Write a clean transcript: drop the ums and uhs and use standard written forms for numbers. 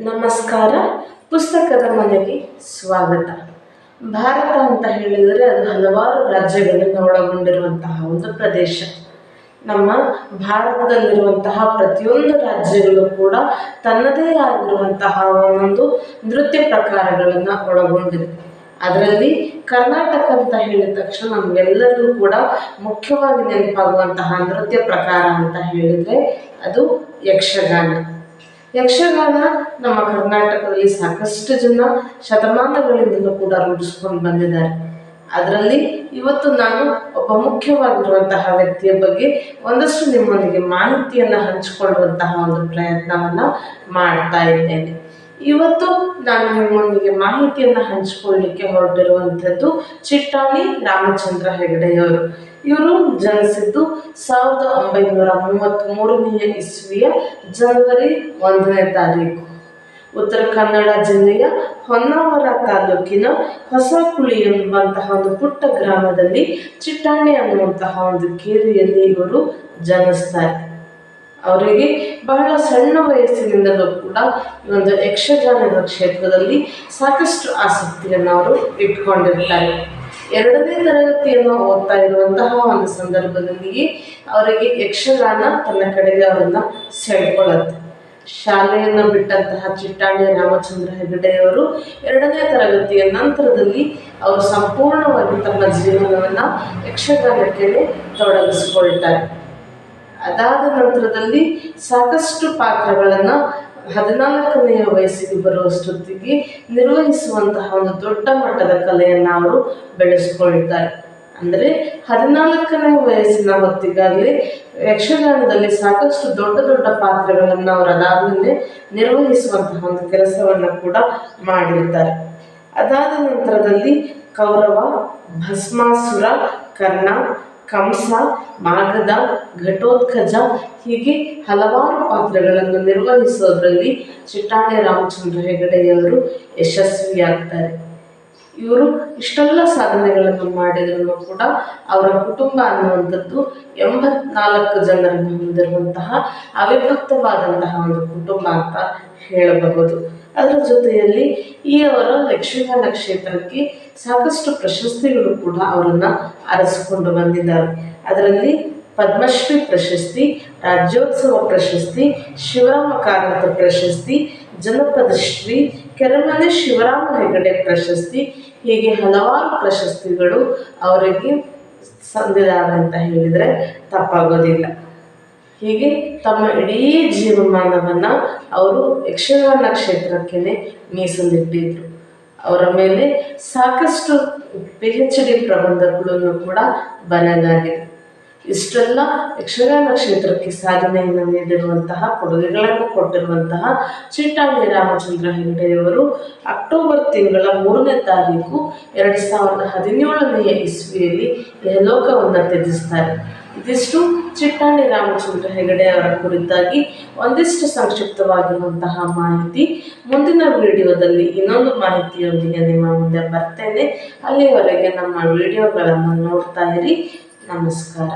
ನಮಸ್ಕಾರ. ಪುಸ್ತಕದ ಮನೆಗೆ ಸ್ವಾಗತ. ಭಾರತ ಅಂತ ಹೇಳಿದರೆ ಅದು ಹಲವಾರು ರಾಜ್ಯಗಳನ್ನು ಒಳಗೊಂಡಿರುವಂತಹ ಒಂದು ಪ್ರದೇಶ. ನಮ್ಮ ಭಾರತದಲ್ಲಿರುವಂತಹ ಪ್ರತಿಯೊಂದು ರಾಜ್ಯಗಳು ಕೂಡ ತನ್ನದೇ ಆಗಿರುವಂತಹ ಒಂದೊಂದು ನೃತ್ಯ ಪ್ರಕಾರಗಳನ್ನು ಒಳಗೊಂಡಿದೆ. ಅದರಲ್ಲಿ ಕರ್ನಾಟಕ ಅಂತ ಹೇಳಿದ ತಕ್ಷಣ ನಮಗೆಲ್ಲರಿಗೂ ಕೂಡ ಮುಖ್ಯವಾಗಿ ನೆನಪಾಗುವಂತಹ ನೃತ್ಯ ಪ್ರಕಾರ ಅಂತ ಹೇಳಿದರೆ ಅದು ಯಕ್ಷಗಾನ. ಯಕ್ಷಗಾನ ನಮ್ಮ ಕರ್ನಾಟಕದಲ್ಲಿ ಸಾಕಷ್ಟು ಜನ ಶತಮಾನಗಳಿಂದಲೂ ಕೂಡ ರೂಢಿಸ್ಕೊಂಡು ಬಂದಿದ್ದಾರೆ. ಅದರಲ್ಲಿ ಇವತ್ತು ನಾನು ಒಬ್ಬ ಮುಖ್ಯವಾಗಿರುವಂತಹ ವ್ಯಕ್ತಿಯ ಬಗ್ಗೆ ಒಂದಷ್ಟು ನಿಮ್ಮೊಂದಿಗೆ ಮಾಹಿತಿಯನ್ನು ಹಂಚಿಕೊಳ್ಳುವಂತಹ ಒಂದು ಪ್ರಯತ್ನವನ್ನು ಮಾಡ್ತಾ ಇದ್ದೇನೆ. ಇವತ್ತು ನಾನು ನಿಮ್ಮೊಂದಿಗೆ ಮಾಹಿತಿಯನ್ನು ಹಂಚಿಕೊಳ್ಳಲಿಕ್ಕೆ ಹೊರಟಿರುವಂಥದ್ದು ಚಿಟ್ಟಾಣಿ ರಾಮಚಂದ್ರ ಹೆಗಡೆಯವರು. ಇವರು ಜನಿಸಿದ್ದು 1933ನೇ ಇಸ್ವಿಯ ಜನವರಿ 1ನೇ ತಾರೀಕು. ಉತ್ತರ ಕನ್ನಡ ಜಿಲ್ಲೆಯ ಹೊನ್ನಾವರ ತಾಲೂಕಿನ ಹೊಸಕುಳಿ ಎಂಬಂತಹ ಒಂದು ಪುಟ್ಟ ಗ್ರಾಮದಲ್ಲಿ ಚಿಟ್ಟಾಣಿ ಅನ್ನುವಂತಹ ಒಂದು ಕೇರಿಯಲ್ಲಿ ಇವರು ಜನಿಸ್ತಾರೆ. ಅವರಿಗೆ ಬಹಳ ಸಣ್ಣ ವಯಸ್ಸಿನಿಂದಲೂ ಕೂಡ ಈ ಒಂದು ಯಕ್ಷಗಾನದ ಕ್ಷೇತ್ರದಲ್ಲಿ ಸಾಕಷ್ಟು ಆಸಕ್ತಿಯನ್ನು ಅವರು ಇಟ್ಕೊಂಡಿರ್ತಾರೆ. 2ನೇ ತರಗತಿಯನ್ನು ಓದ್ತಾ ಇರುವಂತಹ ಒಂದು ಸಂದರ್ಭದಲ್ಲಿಯೇ ಅವರಿಗೆ ಯಕ್ಷಗಾನ ತನ್ನ ಕಡೆಗೆ ಅವರನ್ನ ಸೆಳ್ಕೊಳ್ಳುತ್ತೆ. ಶಾಲೆಯನ್ನು ಬಿಟ್ಟಂತಹ ಚಿಟ್ಟಾಣಿ ರಾಮಚಂದ್ರ ಹೆಗಡೆಯವರು 2ನೇ ತರಗತಿಯ ನಂತರದಲ್ಲಿ ಅವರು ಸಂಪೂರ್ಣವಾಗಿ ತಮ್ಮ ಜೀವನವನ್ನು ಯಕ್ಷಗಾನಕ್ಕೆ ತೊಡಗಿಸಿಕೊಳ್ತಾರೆ. ಅದಾದ ನಂತರದಲ್ಲಿ ಸಾಕಷ್ಟು ಪಾತ್ರಗಳನ್ನು 14ನೇ ವಯಸ್ಸಿಗೆ ಬರುವಷ್ಟೊತ್ತಿಗೆ ನಿರ್ವಹಿಸುವಂತಹ ಒಂದು ದೊಡ್ಡ ಮಟ್ಟದ ಕಲೆಯನ್ನು ಅವರು ಬೆಳೆಸ್ಕೊಳ್ತಾರೆ. ಅಂದರೆ 14ನೇ ವಯಸ್ಸಿನ ಹೊತ್ತಿಗಾಗಲೇ ಯಕ್ಷಗಾನದಲ್ಲಿ ಸಾಕಷ್ಟು ದೊಡ್ಡ ದೊಡ್ಡ ಪಾತ್ರಗಳನ್ನು ಅವರು ಅದಾದಮೇಲೆ ನಿರ್ವಹಿಸುವಂತಹ ಒಂದು ಕೆಲಸವನ್ನು ಕೂಡ ಮಾಡಿರ್ತಾರೆ. ಅದಾದ ನಂತರದಲ್ಲಿ ಕೌರವ, ಭಸ್ಮಾಸುರ, ಕರ್ಣ, ಕಂಸ, ಮಾಗಧ, ಘಟೋತ್ಕಚ ಹೀಗೆ ಹಲವಾರು ಪಾತ್ರಗಳನ್ನು ನಿರ್ವಹಿಸೋದ್ರಲ್ಲಿ ಚಿಟ್ಟಾಣಿ ರಾಮಚಂದ್ರ ಹೆಗಡೆಯವರು ಯಶಸ್ವಿಯಾಗ್ತಾರೆ. ಇವರು ಇಷ್ಟೆಲ್ಲ ಸಾಧನೆಗಳನ್ನು ಮಾಡಿದರೂ ಕೂಡ ಅವರ ಕುಟುಂಬ ಅನ್ನುವಂಥದ್ದು 84 ಜನರನ್ನು ಹೊಂದಿರುವಂತಹ ಅವಿಭಕ್ತವಾದಂತಹ ಒಂದು ಕುಟುಂಬ ಅಂತ ಹೇಳಬಹುದು. ಅದರ ಜೊತೆಯಲ್ಲಿ ಈ ಅವರ ಯಕ್ಷಗಾನ ಕ್ಷೇತ್ರಕ್ಕೆ ಸಾಕಷ್ಟು ಪ್ರಶಸ್ತಿಗಳು ಕೂಡ ಅವರನ್ನು ಅರಸಿಕೊಂಡು ಬಂದಿದ್ದಾರೆ. ಅದರಲ್ಲಿ ಪದ್ಮಶ್ರೀ ಪ್ರಶಸ್ತಿ, ರಾಜ್ಯೋತ್ಸವ ಪ್ರಶಸ್ತಿ, ಶಿವರಾಮ ಕಾರಂತ ಪ್ರಶಸ್ತಿ, ಜನಪದ ಶ್ರೀ, ಕೆರೆಮನೆ ಶಿವರಾಮ ಹೆಗಡೆ ಪ್ರಶಸ್ತಿ ಹೀಗೆ ಹಲವಾರು ಪ್ರಶಸ್ತಿಗಳು ಅವರಿಗೆ ಸಂದಿದ್ದಾರೆ ಅಂತ ಹೇಳಿದರೆ ತಪ್ಪಾಗೋದಿಲ್ಲ. ಹೀಗೆ ತಮ್ಮ ಇಡೀ ಜೀವಮಾನವನ್ನು ಅವರು ಯಕ್ಷಗಾನ ಕ್ಷೇತ್ರಕ್ಕೆ ಮೀಸಲಿಟ್ಟಿದ್ರು. ಅವರ ಮೇಲೆ ಸಾಕಷ್ಟು PhD ಪ್ರಬಂಧಗಳನ್ನು ಕೂಡ ಬರೆಯಲಾಗಿದೆ. ಇಷ್ಟೆಲ್ಲ ಯಕ್ಷಗಾನ ಕ್ಷೇತ್ರಕ್ಕೆ ಸಾಧನೆಯನ್ನು ನೀಡಿರುವಂತಹ ಕೊಡುಗೆಗಳನ್ನು ಕೊಟ್ಟಿರುವಂತಹ ಚಿಟ್ಟಾಣಿ ರಾಮಚಂದ್ರ ಹೆಗಡೆಯವರು ಅಕ್ಟೋಬರ್ ತಿಂಗಳ 3ನೇ ತಾರೀಕು 2017ನೇ ಇಸ್ವಿಯಲ್ಲಿ ಯಹಲೋಕವನ್ನು ತ್ಯಜಿಸ್ತಾರೆ. ಇದಿಷ್ಟು ಚಿಟ್ಟಾಣಿ ರಾಮಚಂದ್ರ ಹೆಗಡೆ ಅವರ ಕುರಿತಾಗಿ ಒಂದಿಷ್ಟು ಸಂಕ್ಷಿಪ್ತವಾಗಿರುವಂತಹ ಮಾಹಿತಿ. ಮುಂದಿನ ವಿಡಿಯೋದಲ್ಲಿ ಇನ್ನೊಂದು ಮಾಹಿತಿಯೊಂದಿಗೆ ನಿಮ್ಮ ಮುಂದೆ ಬರ್ತೇನೆ. ಅಲ್ಲಿಯವರೆಗೆ ನಮ್ಮ ವಿಡಿಯೋಗಳನ್ನು ನೋಡ್ತಾ ಇರಿ. ನಮಸ್ಕಾರ.